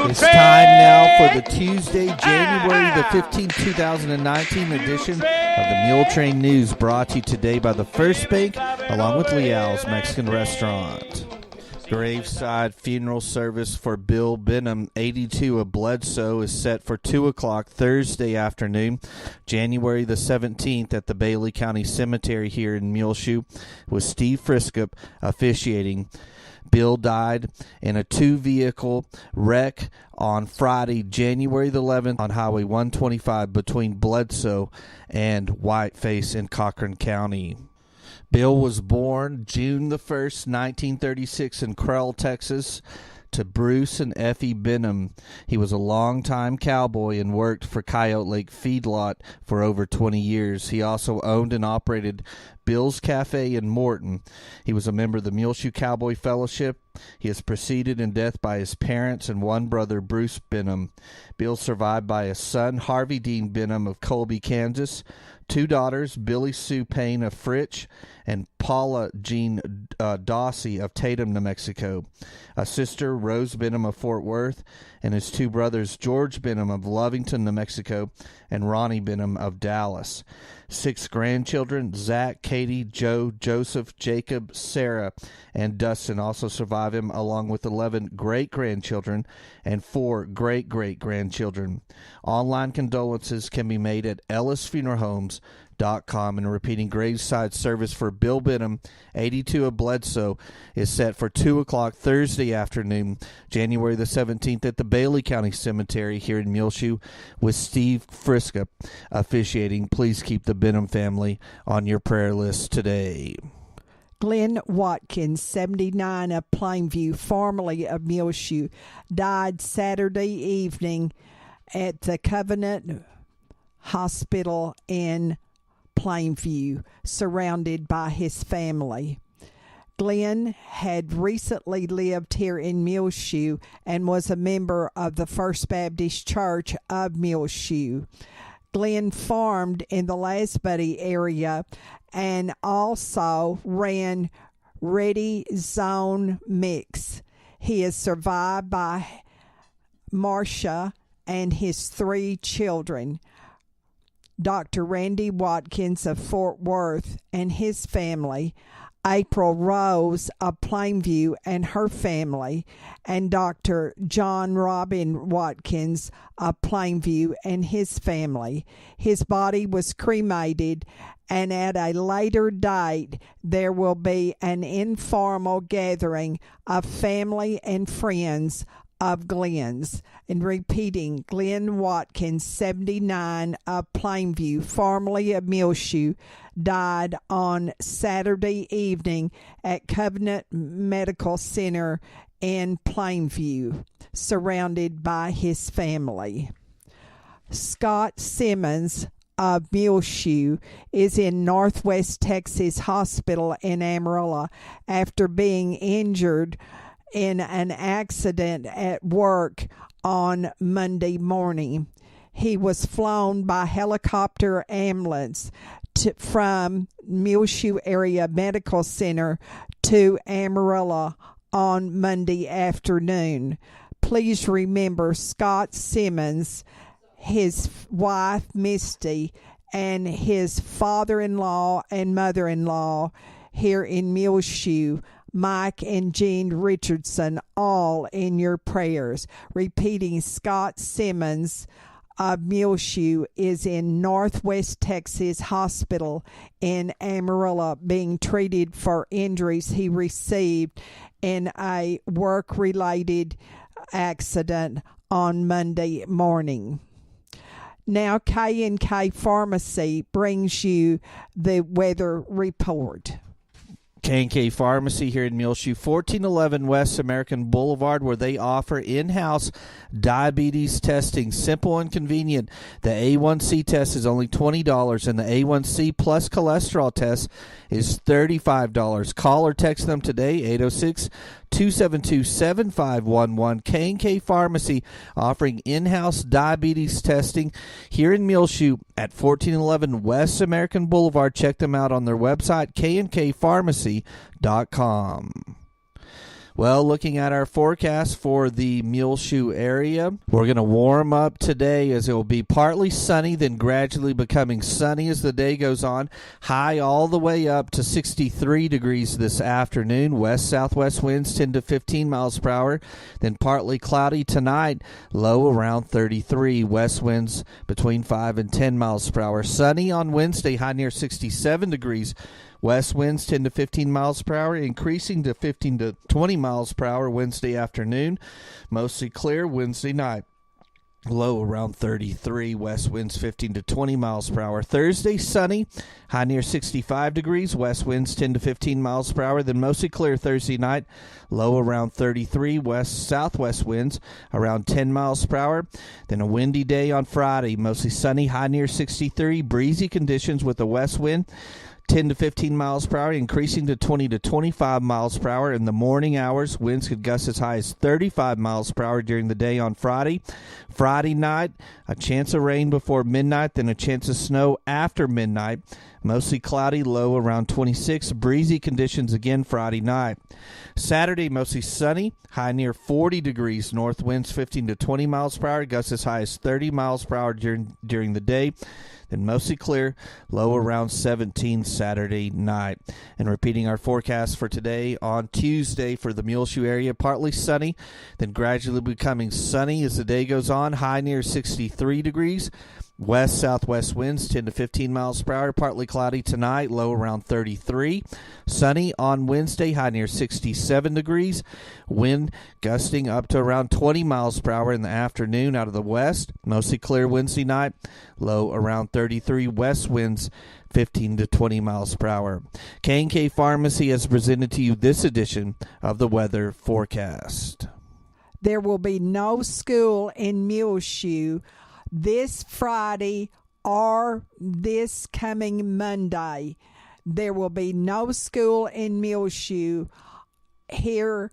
It's time now for the Tuesday, January the 15th, 2019 edition of the Muletrain News, brought to you today by the First Bank, along with Leal's Mexican Restaurant. Graveside funeral service for Bill Benham, 82 of Bledsoe, is set for 2 o'clock Thursday afternoon, January the 17th, at the Bailey County Cemetery here in Muleshoe, with Steve Friskup officiating. Bill died in a two-vehicle wreck on Friday, January the 11th, on Highway 125 between Bledsoe and Whiteface in Cochran County. Bill was born June the 1st, 1936 in Krell, Texas, to Bruce and Effie Benham. He was a longtime cowboy and worked for Coyote Lake Feedlot for over 20 years. He also owned and operated Bill's Cafe in Morton. He was a member of the Muleshoe Cowboy Fellowship. He is preceded in death by his parents and one brother, Bruce Benham. Bill survived by a son, Harvey Dean Benham of Colby, Kansas, two daughters, Billy Sue Payne of Fritch and Paula Jean Dawsey of Tatum, New Mexico, a sister, Rose Benham of Fort Worth, and his two brothers, George Benham of Lovington, New Mexico, and Ronnie Benham of Dallas. 6 grandchildren, Zach, Katie, Joe, Joseph, Jacob, Sarah, and Dustin also survive him, along with 11 great-grandchildren and 4 great-great-grandchildren. Online condolences can be made at ellisfuneralhomes.com. And a repeating graveside service for Bill Benham, 82 of Bledsoe, is set for 2 o'clock Thursday afternoon, January the 17th, at the Bailey County Cemetery here in Muleshoe, with Steve Friskup officiating. Please keep the Benham family on your prayer list today. Glenn Watkins, 79 of Plainview, formerly of Muleshoe, died Saturday evening at the Covenant Hospital in Plainview, surrounded by his family. Glenn had recently lived here in Muleshoe and was a member of the First Baptist Church of Muleshoe. Glenn farmed in the Lasbuddy area and also ran Ready Zone Mix. He is survived by Marcia and his 3 children, Dr. Randy Watkins of Fort Worth and his family, April Rose of Plainview and her family, and Dr. John Robin Watkins of Plainview and his family. His body was cremated, and at a later date there will be an informal gathering of family and friends of Glenn's. And repeating, Glenn Watkins, 79 of Plainview, formerly of Muleshoe, died on Saturday evening at Covenant Medical Center in Plainview, surrounded by his family. Scott Simmons of Muleshoe is in Northwest Texas Hospital in Amarillo after being injured in an accident at work on Monday morning. He was flown by helicopter ambulance from Muleshoe Area Medical Center to Amarillo on Monday afternoon. Please remember Scott Simmons, his wife Misty, and his father-in-law and mother-in-law here in Muleshoe, Mike and Jean Richardson, all in your prayers. Repeating, Scott Simmons of Muleshoe is in Northwest Texas Hospital in Amarillo being treated for injuries he received in a work-related accident on Monday morning. Now, K&K Pharmacy brings you the weather report. K&K Pharmacy here in Muleshoe, 1411 West American Boulevard, where they offer in-house diabetes testing. Simple and convenient. The A1C test is only $20, and the A1C plus cholesterol test is $35. Call or text them today, 806-272-7511. K&K Pharmacy offering in-house diabetes testing here in Muleshoe at 1411 West American Boulevard. Check them out on their website, knkpharmacy.com. Well, looking at our forecast for the Muleshoe area, we're going to warm up today as it will be partly sunny, then gradually becoming sunny as the day goes on. High all the way up to 63 degrees this afternoon. West-southwest winds 10 to 15 miles per hour. Then partly cloudy tonight, low around 33. West winds between 5 and 10 miles per hour. Sunny on Wednesday, high near 67 degrees. West winds 10 to 15 miles per hour, increasing to 15 to 20 miles per hour Wednesday afternoon. Mostly clear Wednesday night. Low around 33. West winds 15 to 20 miles per hour. Thursday, sunny. High near 65 degrees. West winds 10 to 15 miles per hour. Then mostly clear Thursday night. Low around 33. West-southwest winds around 10 miles per hour. Then a windy day on Friday. Mostly sunny. High near 63. Breezy conditions with a west wind 10 to 15 miles per hour, increasing to 20 to 25 miles per hour in the morning hours. Winds could gust as high as 35 miles per hour during the day on Friday. Friday night, a chance of rain before midnight, then a chance of snow after midnight. Mostly cloudy, low around 26. Breezy conditions again Friday night. Saturday, mostly sunny, high near 40 degrees. North winds 15 to 20 miles per hour, gusts as high as 30 miles per hour during the day. Then mostly clear, low around 17 Saturday night. And repeating our forecast for today on Tuesday for the Muleshoe area, partly sunny, then gradually becoming sunny as the day goes on, high near 63 degrees. West-southwest winds 10 to 15 miles per hour, partly cloudy tonight, low around 33. Sunny on Wednesday, high near 67 degrees. Wind gusting up to around 20 miles per hour in the afternoon out of the west. Mostly clear Wednesday night, low around 33. West winds 15 to 20 miles per hour. K&K Pharmacy has presented to you this edition of the weather forecast. There will be no school in Muleshoe this Friday or this coming Monday. There will be no school in Muleshoe here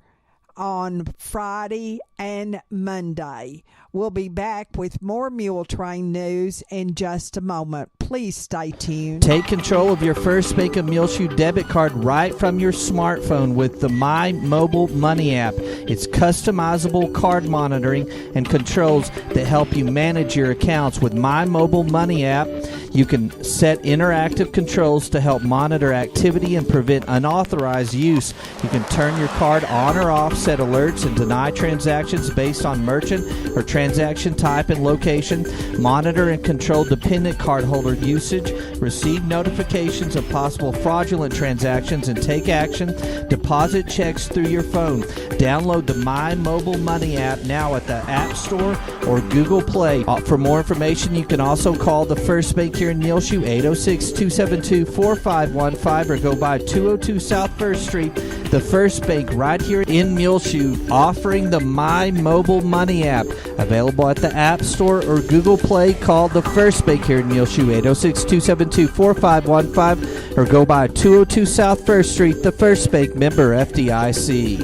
on Friday and Monday. We'll be back with more Muletrain news in just a moment. Please stay tuned. Take control of your First Bank of Muleshoe debit card right from your smartphone with the My Mobile Money app. It's customizable card monitoring and controls that help you manage your accounts. With My Mobile Money app, you can set interactive controls to help monitor activity and prevent unauthorized use. You can turn your card on or off, set alerts, and deny transactions based on merchant or transaction type and location, monitor and control dependent cardholder usage, receive notifications of possible fraudulent transactions, and take action. Deposit checks through your phone. Download the My Mobile Money app now at the App Store or Google Play. For more information, you can also call the First Bank here in Muleshoe, 806-272-4515, or go by 202 South 1st Street. The First Bank right here in Muleshoe, offering the My Mobile Money app. Available at the App Store or Google Play. Call the First Bank here in Muleshoe, 806-272-4515, or go by 202 South 1st Street. The First Bank, member FDIC.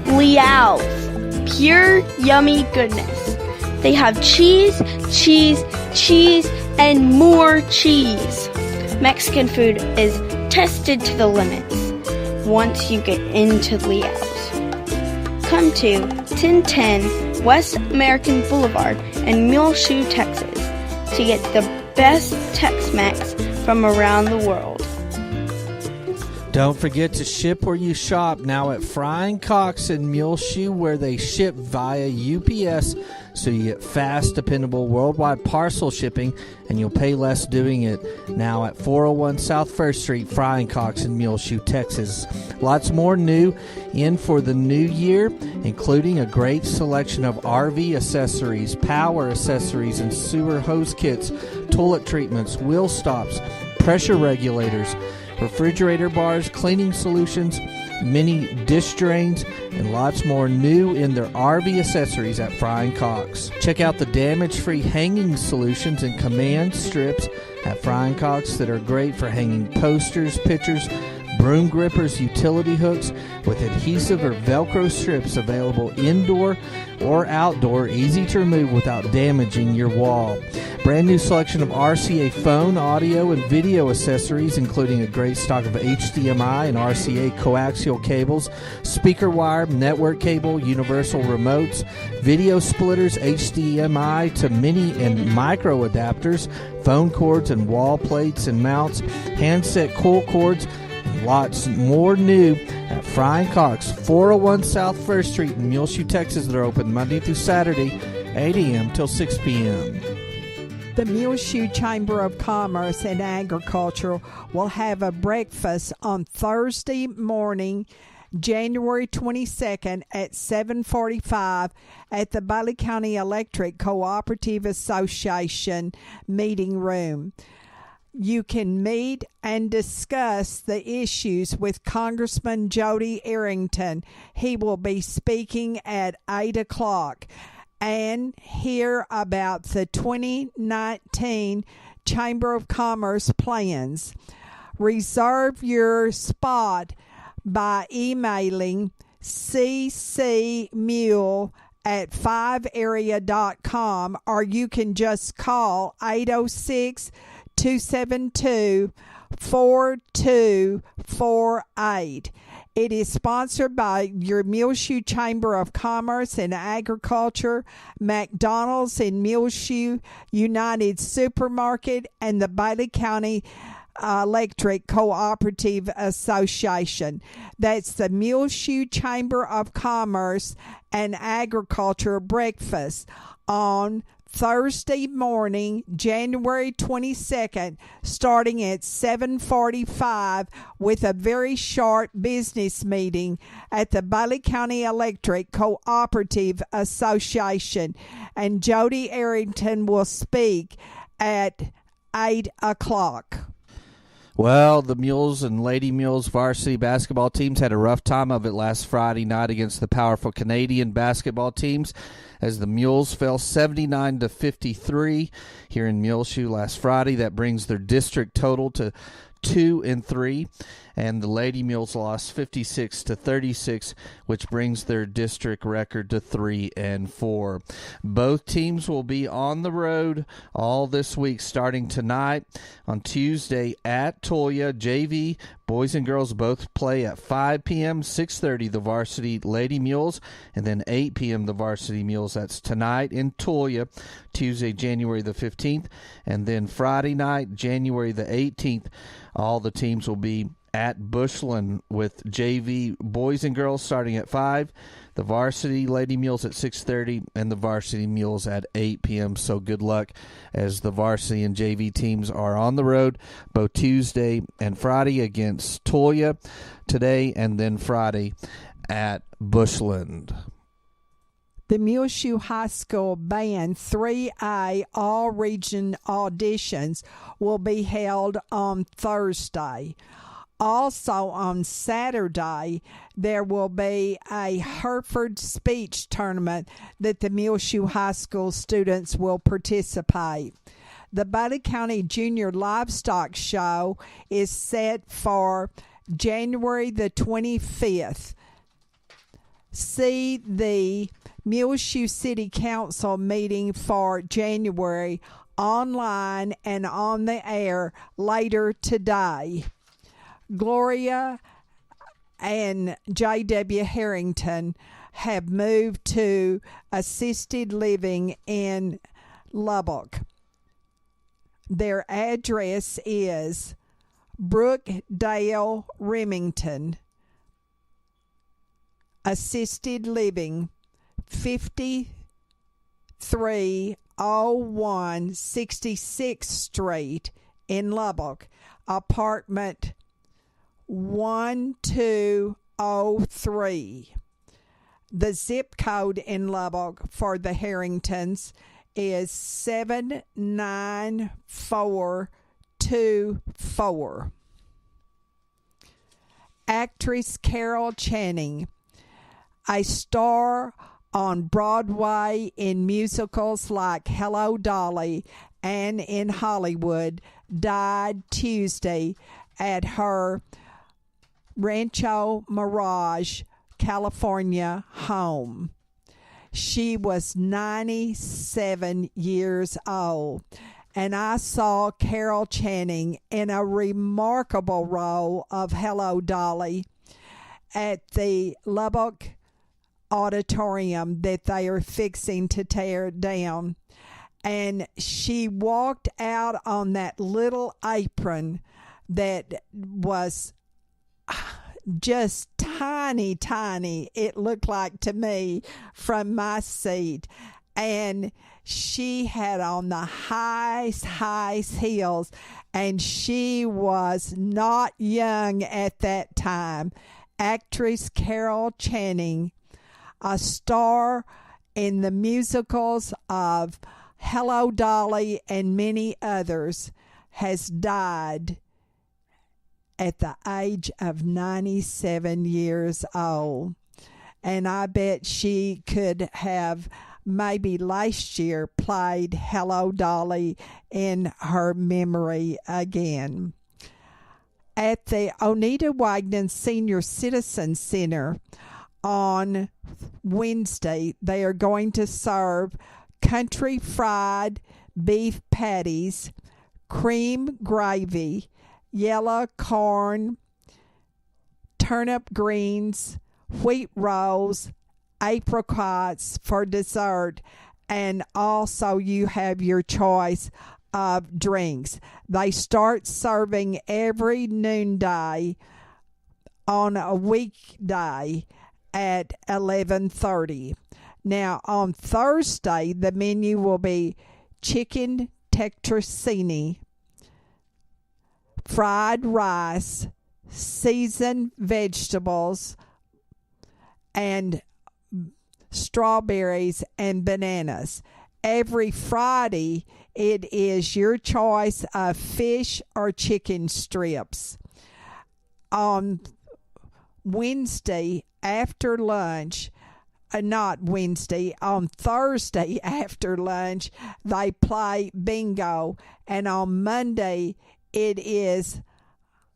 Liao's, pure yummy goodness. They have cheese, cheese, cheese, and more cheese. Mexican food is tested to the limits once you get into Liao's. Come to 1010 West American Boulevard in Muleshoe, Texas to get the best Tex-Mex from around the world. Don't forget to ship where you shop now at Frying Cox in Muleshoe, where they ship via UPS, so you get fast, dependable worldwide parcel shipping, and you'll pay less doing it. Now at 401 South 1st Street, Frying Cox in Muleshoe, Texas. Lots more new in for the new year, including a great selection of RV accessories, power accessories, and sewer hose kits, toilet treatments, wheel stops, pressure regulators. refrigerator bars, cleaning solutions, mini dish drains, and lots more new in their RV accessories at Frying Cox. Check out the damage-free hanging solutions and command strips at Frying Cox that are great for hanging posters, pictures, broom grippers, utility hooks with adhesive or Velcro strips available indoor or outdoor, easy to remove without damaging your wall. Brand new selection of RCA phone, audio, and video accessories, including a great stock of HDMI and RCA coaxial cables, speaker wire, network cable, universal remotes, video splitters, HDMI to mini and micro adapters, phone cords and wall plates and mounts, handset coil cords, lots more new at Frying Cox, 401 South 1st Street in Muleshoe, Texas. They're open Monday through Saturday, 8 a.m. till 6 p.m. The Muleshoe Chamber of Commerce and Agriculture will have a breakfast on Thursday morning, January 22nd at 7:45 at the Bailey County Electric Cooperative Association meeting room. You can meet and discuss the issues with Congressman Jody Arrington. He will be speaking at 8 o'clock. And hear about the 2019 Chamber of Commerce plans. Reserve your spot by emailing ccmule@5area.com, or you can just call 806-272-4248. It is sponsored by your Muleshoe Chamber of Commerce and Agriculture, McDonald's in Muleshoe, United Supermarket, and the Bailey County Electric Cooperative Association. That's the Muleshoe Chamber of Commerce and Agriculture breakfast on Thursday morning, January 22nd, starting at 7:45 with a very short business meeting at the Bailey County Electric Cooperative Association. And Jody Arrington will speak at 8 o'clock. Well, the Mules and Lady Mules varsity basketball teams had a rough time of it last Friday night against the powerful Canadian basketball teams, as the Mules fell 79-53 here in Muleshoe last Friday. That brings their district total to 2-3, and the Lady Mules lost 56-36, which brings their district record to 3-4. Both teams will be on the road all this week, starting tonight on Tuesday at Tolia. JV boys and girls both play at 5 p.m., 6:30 the varsity Lady Mules, and then 8 p.m. the varsity Mules. That's tonight in Tolia, Tuesday, January the 15th, and then Friday night, January the 18th, all the teams will be at Bushland, with JV boys and girls starting at 5, the varsity Lady Mules at 6:30, and the varsity Mules at 8 p.m. So good luck, as the varsity and JV teams are on the road both Tuesday and Friday against Tolia today, and then Friday at Bushland. The Muleshoe High School Band 3A All-Region auditions will be held on Thursday. Also on Saturday, there will be a Hereford speech tournament that the Muleshoe High School students will participate. The Bailey County Junior Livestock Show is set for January the 25th. See the Muleshoe City Council meeting for January online and on the air later today. Gloria and J.W. Harrington have moved to assisted living in Lubbock. Their address is Brookdale Remington, Assisted Living, 5301 66th Street in Lubbock, apartment 1203. The zip code in Lubbock for the Harringtons is 79424. actress Carol Channing, a star on Broadway in musicals like Hello, Dolly and in Hollywood, died Tuesday at her Rancho Mirage, California home. She was 97 years old, and I saw Carol Channing in a remarkable role of Hello, Dolly at the Lubbock auditorium that they are fixing to tear down. And she walked out on that little apron that was just tiny, it looked like to me from my seat. And she had on the highest heels, and she was not young at that time. Actress Carol Channing, a star in the musicals of Hello, Dolly and many others, has died at the age of 97 years old. And I bet she could have maybe last year played Hello, Dolly in her memory again. At the Oneida Wagner Senior Citizen Center on Wednesday, they are going to serve country fried beef patties, cream gravy, yellow corn, turnip greens, wheat rolls, apricots for dessert, and also you have your choice of drinks. They start serving every noonday on a weekday at 11:30. Now on Thursday, the menu will be chicken tetrazzini, fried rice, seasoned vegetables, and strawberries and bananas. Every Friday, it is your choice of fish or chicken strips. On Wednesday after lunch, on Thursday after lunch, they play bingo, and on Monday, it is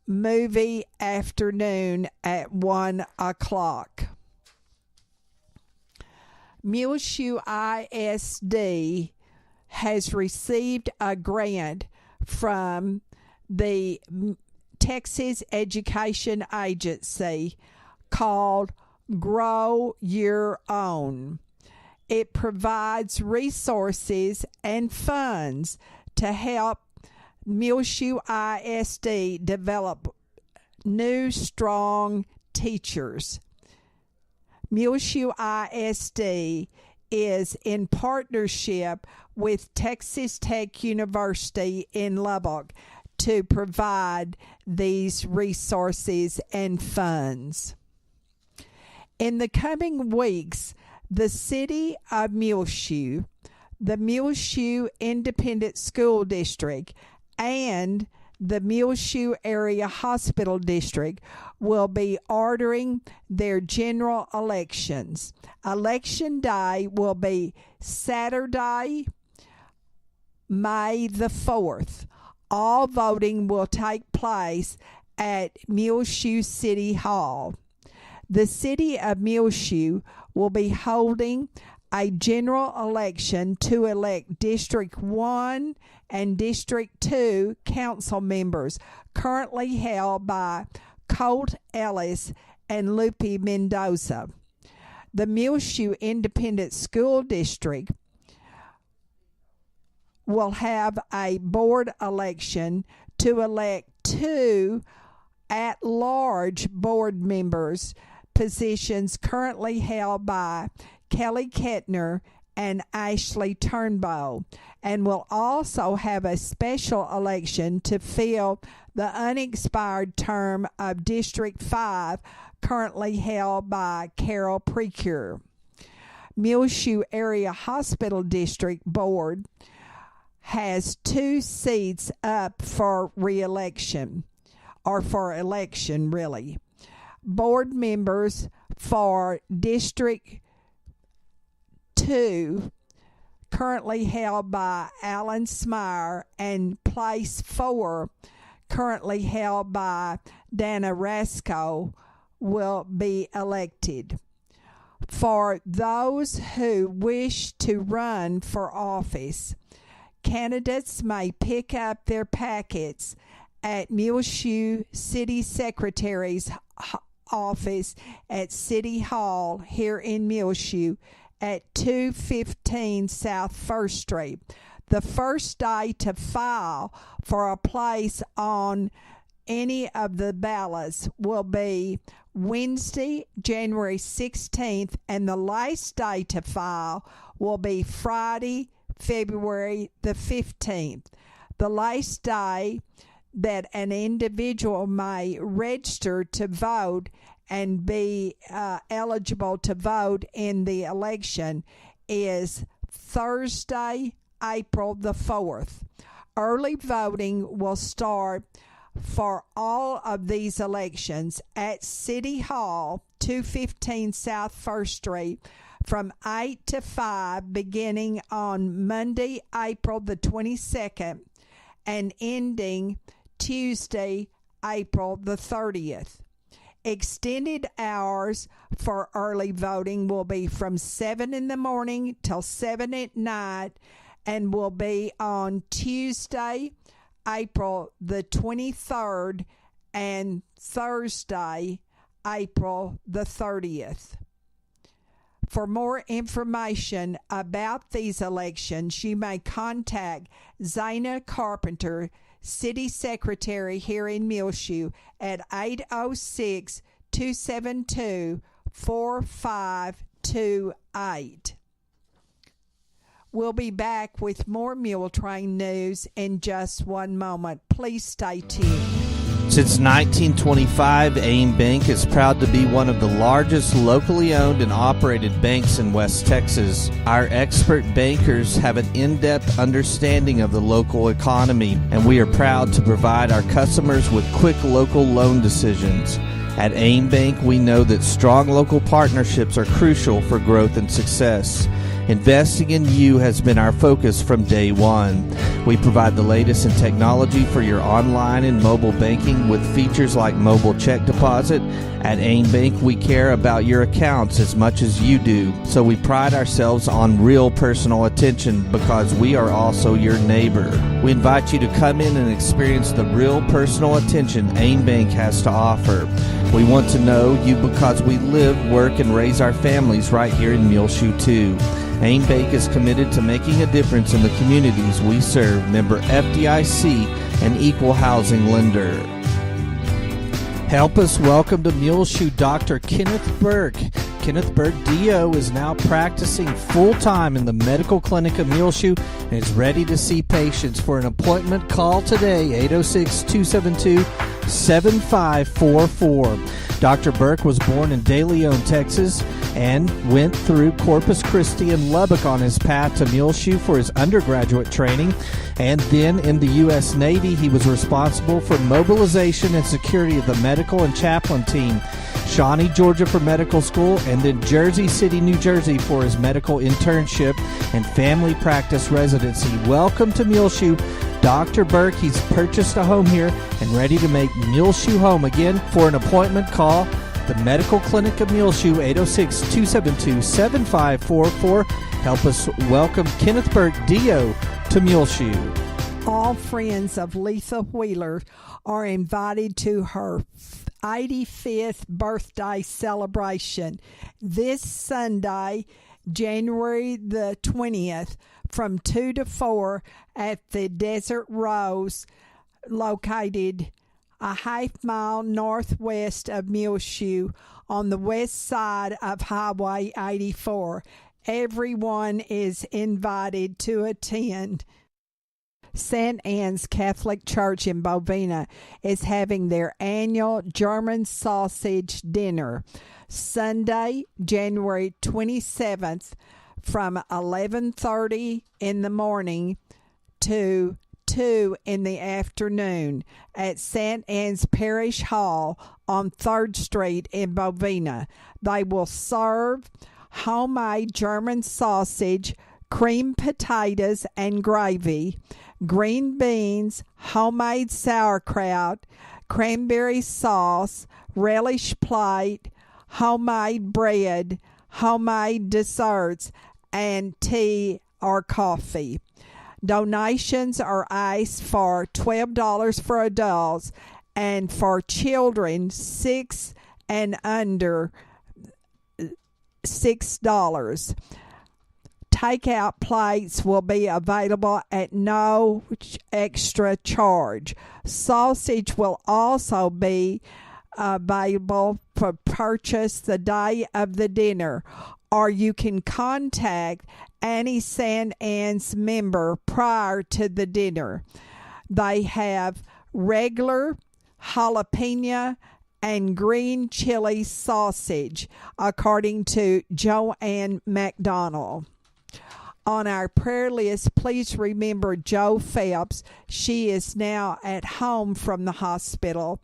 movie afternoon at 1 o'clock. Muleshoe ISD has received a grant from the Texas Education Agency called Grow Your Own. It provides resources and funds to help Muleshoe ISD develop new, strong teachers. Muleshoe ISD is in partnership with Texas Tech University in Lubbock to provide these resources and funds. In the coming weeks, the City of Muleshoe, the Muleshoe Independent School District, and the Muleshoe Area Hospital District will be ordering their general elections. Election day will be Saturday, May the 4th. All voting will take place at Muleshoe City Hall. The City of Muleshoe will be holding a general election to elect District 1 and District 2 council members, currently held by Colt Ellis and Lupe Mendoza. The Muleshoe Independent School District will have a board election to elect 2 at-large board members, positions currently held by Kelly Kettner and Ashley Turnbow, and will also have a special election to fill the unexpired term of District 5, currently held by Carol Precure. Muleshoe Area Hospital District Board has 2 seats up for re-election, or for election, really. Board members for District 2, currently held by Alan Smyer, and Place 4, currently held by Dana Rasco, will be elected. For those who wish to run for office, candidates may pick up their packets at Muleshoe City Secretary's office at City Hall here in Muleshoe at 215 South 1st Street. The first day to file for a place on any of the ballots will be Wednesday, January 16th, and the last day to file will be Friday, February the 15th. The last day that an individual may register to vote and be eligible to vote in the election is Thursday, April the 4th. Early voting will start for all of these elections at City Hall, 215 South 1st Street, from 8 to 5, beginning on Monday, April the 22nd, and ending Tuesday, April the 30th. Extended hours for early voting will be from 7 in the morning till 7 at night, and will be on Tuesday, April the 23rd, and Thursday, April the 30th. For more information about these elections, you may contact Zana Carpenter, City Secretary here in Muleshoe, at 806-272-4528. We'll be back with more Muletrain news in just one moment. Please stay tuned. Since 1925, AIM Bank is proud to be one of the largest locally owned and operated banks in West Texas. Our expert bankers have an in-depth understanding of the local economy, and we are proud to provide our customers with quick local loan decisions. At AIM Bank, we know that strong local partnerships are crucial for growth and success. Investing in you has been our focus from day one. We provide the latest in technology for your online and mobile banking with features like mobile check deposit. At AIM Bank, we care about your accounts as much as you do, so we pride ourselves on real personal attention because we are also your neighbor. We invite you to come in and experience the real personal attention AIM Bank has to offer. We want to know you because we live, work, and raise our families right here in Muleshoe too. AIM Bank is committed to making a difference in the communities we serve. Member FDIC, an equal housing lender. Help us welcome to Muleshoe Dr. Kenneth Burke. Kenneth Burke, DO, is now practicing full-time in the medical clinic of Muleshoe and is ready to see patients. For an appointment, call today, 806-272-7544. Dr. Burke was born in De Leon, Texas, and went through Corpus Christi and Lubbock on his path to Muleshoe for his undergraduate training. And then in the U.S. Navy, he was responsible for mobilization and security of the medical and chaplain team. Shawnee, Georgia for medical school, and then Jersey City, New Jersey for his medical internship and family practice residency. Welcome to Muleshoe, Dr. Burke. He's purchased a home here and ready to make Muleshoe home again. For an appointment, call the Medical Clinic of Muleshoe, 806-272-7544. Help us welcome Kenneth Burke, DO, to Muleshoe. All friends of Letha Wheeler are invited to her 85th birthday celebration this Sunday, January the 20th, from 2 to 4 at the Desert Rose, located a half-mile northwest of Muleshoe on the west side of Highway 84. Everyone is invited to attend. St. Anne's Catholic Church in Bovina is having their annual German sausage dinner Sunday, January 27th from 11:30 in the morning to 2 in the afternoon at St. Anne's Parish Hall on 3rd Street in Bovina. They will serve homemade German sausage, creamed potatoes and gravy, green beans, homemade sauerkraut, cranberry sauce, relish plate, homemade bread, homemade desserts, and tea or coffee. Donations are asked for $12 for adults, and for children 6 and under $6. Takeout plates will be available at no extra charge. Sausage will also be available for purchase the day of the dinner, or you can contact any St. Anne's member prior to the dinner. They have regular, jalapeno, and green chili sausage, according to Joanne McDonald. On our prayer list, please remember Jo Phelps. She is now at home from the hospital.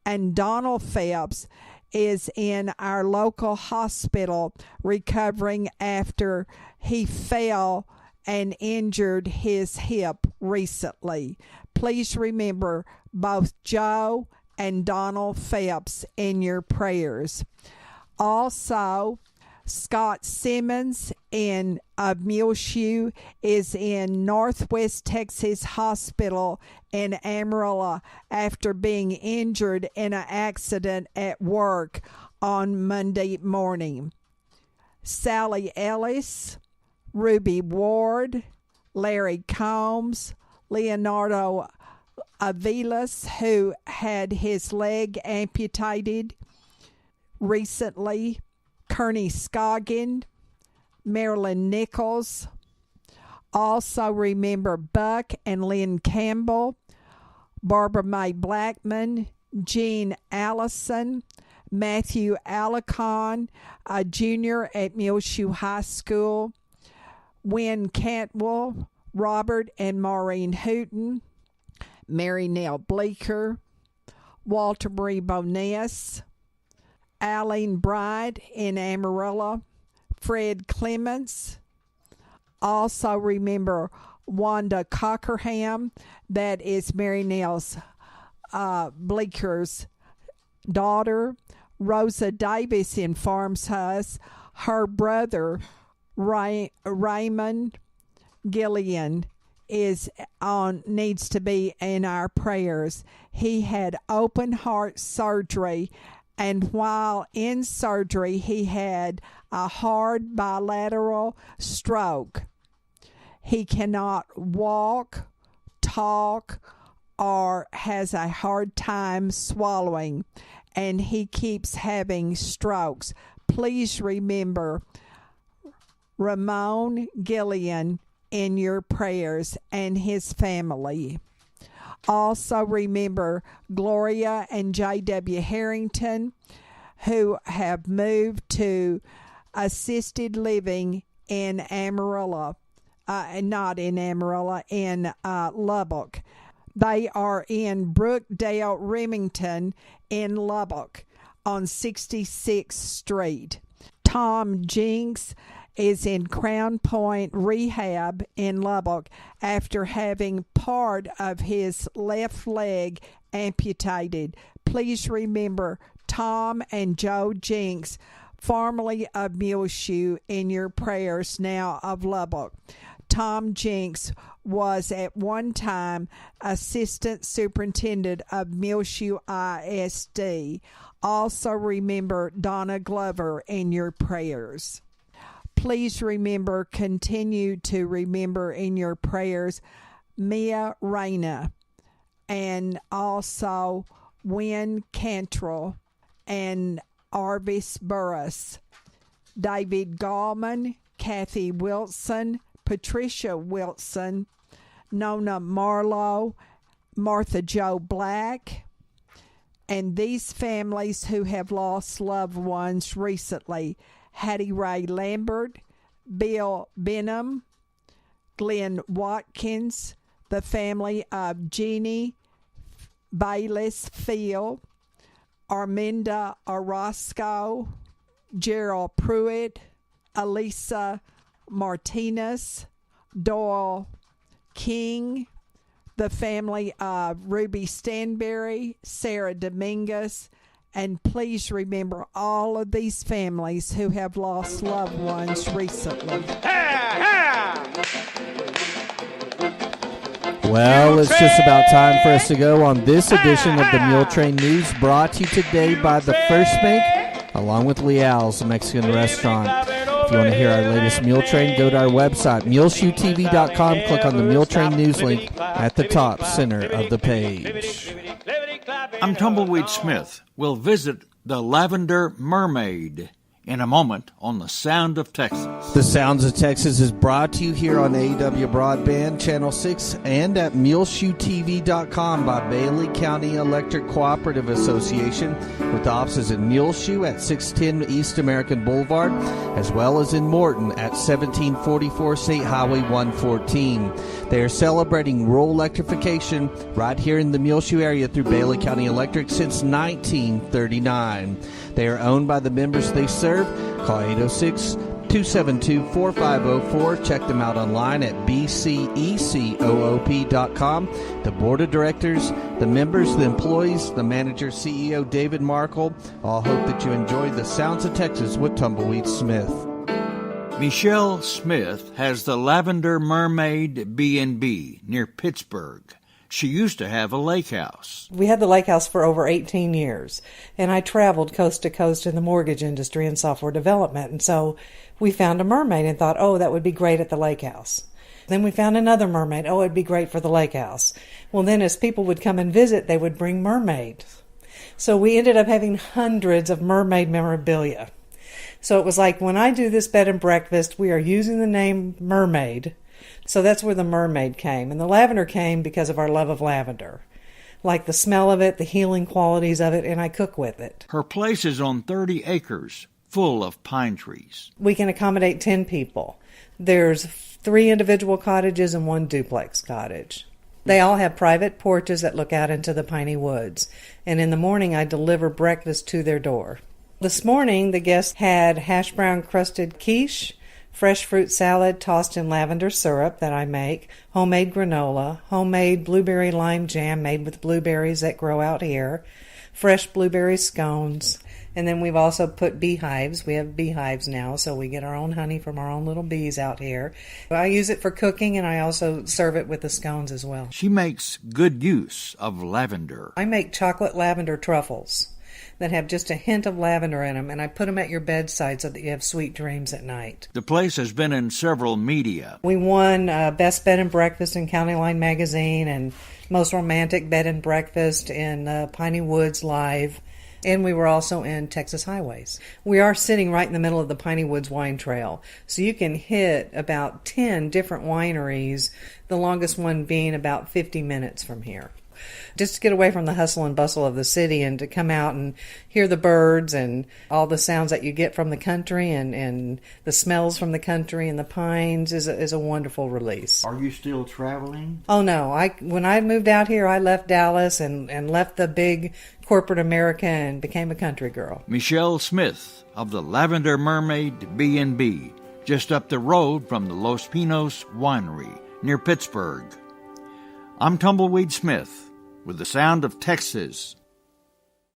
And Donald Phelps is in our local hospital recovering after he fell and injured his hip recently. Please remember both Joe and Donald Phelps in your prayers. Also, Scott Simmons of Muleshoe is in Northwest Texas Hospital in Amarillo after being injured in an accident at work on Monday morning. Sally Ellis, Ruby Ward, Larry Combs, Leonardo Avilas, who had his leg amputated recently, Kearney Scoggin, Marilyn Nichols. Also remember Buck and Lynn Campbell, Barbara Mae Blackman, Jean Allison, Matthew Alicon, a junior at Muleshoe High School, Wynn Cantwell, Robert and Maureen Hooten, Mary Nell Bleeker, Walter Marie Boness, Eileen Bryant in Amarillo, Fred Clements. Also remember Wanda Cockerham, that is Mary Nell's Bleeker's daughter. Rosa Davis informs us her brother Raymond Gillian needs to be in our prayers. He had open heart surgery, and while in surgery he had a hard bilateral stroke. He cannot walk, talk, or has a hard time swallowing, and he keeps having strokes. Please remember Ramon Gillian in your prayers and his family. Also remember Gloria and J.W. Harrington, who have moved to assisted living in Amarillo, not in Amarillo, in Lubbock. They are in Brookdale Remington in Lubbock on 66th Street. Tom Jinks is in Crown Point Rehab in Lubbock after having part of his left leg amputated. Please remember Tom and Joe Jinks, formerly of Muleshoe, in your prayers now of Lubbock. Tom Jinks was at one time Assistant Superintendent of Muleshoe ISD. Also remember Donna Glover in your prayers. Please continue to remember in your prayers Mia Reyna, and also Wynn Cantrell and Arvis Burris, David Gallman, Kathy Wilson, Patricia Wilson, Nona Marlowe, Martha Jo Black, and these families who have lost loved ones recently: Hattie Ray Lambert, Bill Benham, Glenn Watkins, the family of Jeannie Bayless Field, Arminda Orozco, Gerald Pruitt, Elisa Martinez, Doyle King, the family of Ruby Stanberry, Sarah Dominguez, and please remember all of these families who have lost loved ones recently. Well, it's just about time for us to go on this edition of the Muletrain News, brought to you today by the First Bank, along with Leal's Mexican Restaurant. If you want to hear our latest Muletrain, go to our website, muleshoetv.com. Click on the Muletrain News link at the top center of the page. I'm Tumbleweed Smith. We'll visit the Lavender Mermaid in a moment on The Sound of Texas. The Sounds of Texas is brought to you here on AEW Broadband, Channel 6, and at muleshoetv.com by Bailey County Electric Cooperative Association, with offices in Muleshoe at 610 East American Boulevard, as well as in Morton at 1744 State Highway 114. They are celebrating rural electrification right here in the Muleshoe area through Bailey County Electric since 1939. They are owned by the members they serve. Call 806-272-4504. Check them out online at bcecoop.com. The board of directors, the members, the employees, the manager, CEO David Markle, all hope that you enjoy the Sounds of Texas with Tumbleweed Smith. Michelle Smith has the Lavender Mermaid B&B near Pittsburgh. She used to have a lake house. We had the lake house for over 18 years, and I traveled coast to coast in the mortgage industry and software development, and so we found a mermaid and thought, oh, that would be great at the lake house. Then we found another mermaid. Oh, it'd be great for the lake house. Well, then as people would come and visit, they would bring mermaids. So we ended up having hundreds of mermaid memorabilia. So it was like, when I do this bed and breakfast, we are using the name Mermaid. So that's where the mermaid came. And the lavender came because of our love of lavender. Like the smell of it, the healing qualities of it, and I cook with it. Her place is on 30 acres, full of pine trees. We can accommodate 10 people. There's 3 individual cottages and 1 duplex cottage. They all have private porches that look out into the piney woods. And in the morning, I deliver breakfast to their door. This morning, the guests had hash brown crusted quiche, fresh fruit salad tossed in lavender syrup that I make, homemade granola, homemade blueberry lime jam made with blueberries that grow out here, fresh blueberry scones, and then we've also put beehives. We have beehives now, so we get our own honey from our own little bees out here. I use it for cooking, and I also serve it with the scones as well. She makes good use of lavender. I make chocolate lavender truffles that have just a hint of lavender in them, and I put them at your bedside so that you have sweet dreams at night. The place has been in several media. We won Best Bed and Breakfast in County Line Magazine and Most Romantic Bed and Breakfast in Piney Woods Live, and we were also in Texas Highways. We are sitting right in the middle of the Piney Woods Wine Trail, so you can hit about 10 different wineries, the longest one being about 50 minutes from here. Just to get away from the hustle and bustle of the city and to come out and hear the birds and all the sounds that you get from the country and the smells from the country and the pines is a wonderful release. Are you still traveling? Oh, no. When I moved out here, I left Dallas and left the big corporate America and became a country girl. Michelle Smith of the Lavender Mermaid B&B, just up the road from the Los Pinos Winery near Pittsburgh. I'm Tumbleweed Smith with the Sound of Texas.